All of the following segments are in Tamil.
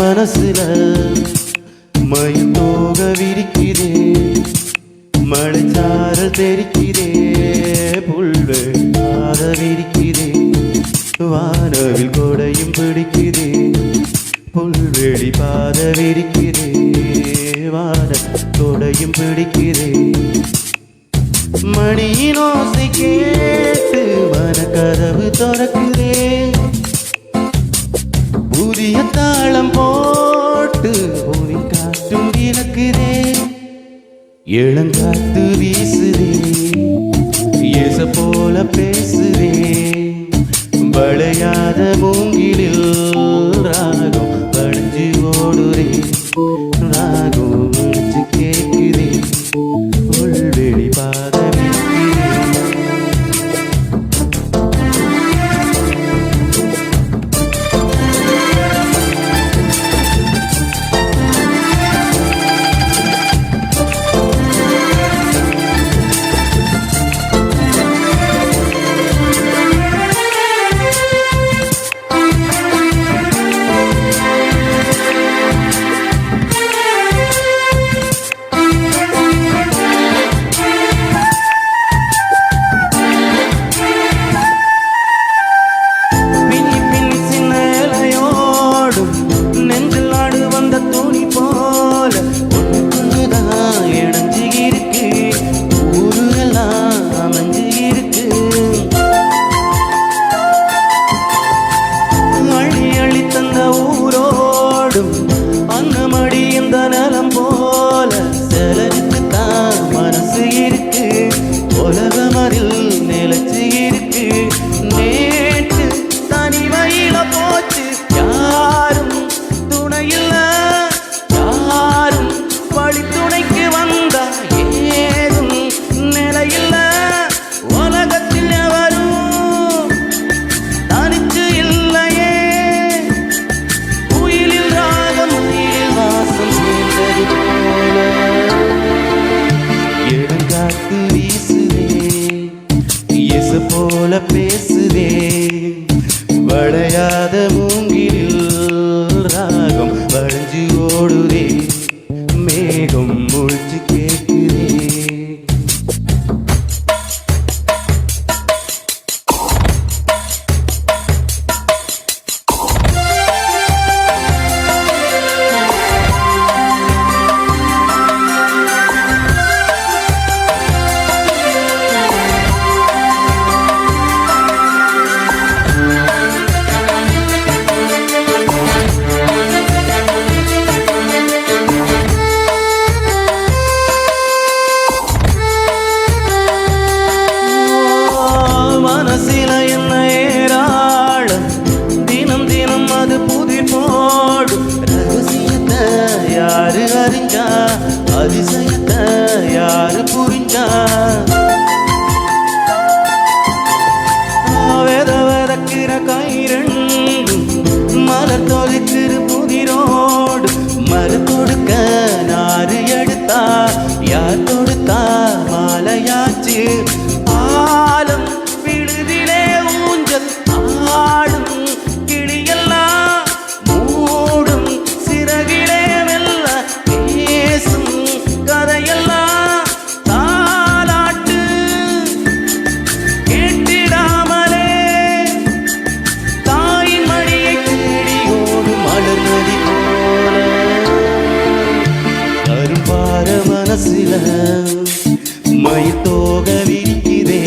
மனசுல மயில் தோக விரிக்குதே, மழைச்சாரல் தெரிக்குதே, புல்வெளி பாத விரிக்குதே, வானவில் கொடையும் பிடிக்குதே, புல்வெளி பாத விரிக்குதே, வான கொடையும் பிடிக்குதே. மணியின் ஓசை கேட்டு மனக்கதவு திறக்குதே, புதிய தாளம் போட்டு பூமி காற்றும் விளக்குதே, இளங்காத்து வீசுதே, இயேசு போல பேசுதே, வளையாத மூங்கிலில் ராகம் வளைஞ்சு ஓடுதே, ராகம் வளைஞ்சு கேட்குதே, புல்வெளி பாத அன்னமடி இந்த நலம் போல செலருக்கு தான் மனசு இருக்கு, உலகமதில் நிலைச்சு இருக்கு. நேற்று தனிமையில போச்சு யாரும் துணையில்ல, யாரும் வழி துணைக்கு வந்தா ஏதும் நிலையில்ல, உலகத்தில் எவரும் தனிச்சு இல்லையே, உயிலில் ராகம் உயிரில் வாசம் சேர்ந்தது போல, இளங்காத்து வீசுதே, இயேசு போல பேசுதே, வளையாத மூங்கிலில் ராகம் வளைஞ்சு ஓடுதே, மேகம் முழிச்சு கேட்குதே. மனசில என்ன ஏராளம், தினம் தினம் அது புதிர் போடும், ரகசியத்தை யாரு அறிஞ்சா, அதிசயத்தை யாரு புரிஞ்சா, வெத வெதக்கிற கயிரண்டும் மலர் தொலைக்கிற புதிரோடு, மலர் கொடுக்க நாறு எடுத்தா யார் தொடுத்தா மாலையாச்சு, ஆலம் விழுதிலே ஊஞ்சல் ஆடும் கிளியெல்லாம் மூடும் சிறகிலே மெல்ல பேசும் கதையெல்லாம் தாலாட்டு கேட்டிடாமலே, தாயின் மடியை தேடி ஓடும் மலர் நதி போல, கரும்பார மனசில மயில் தோக விரிக்குதே,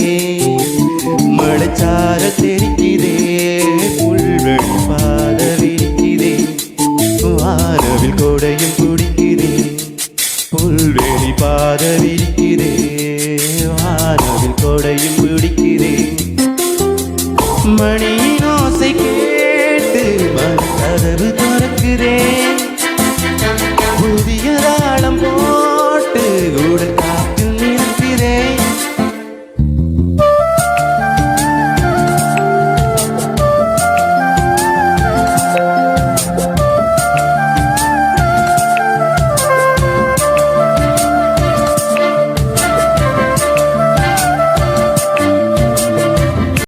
மழைச்சார தெரிக்குதே, புல்வெளி பாத விரிக்குதே, வானவில் கொடையும் குடிக்குதே, புல்வெளி பாத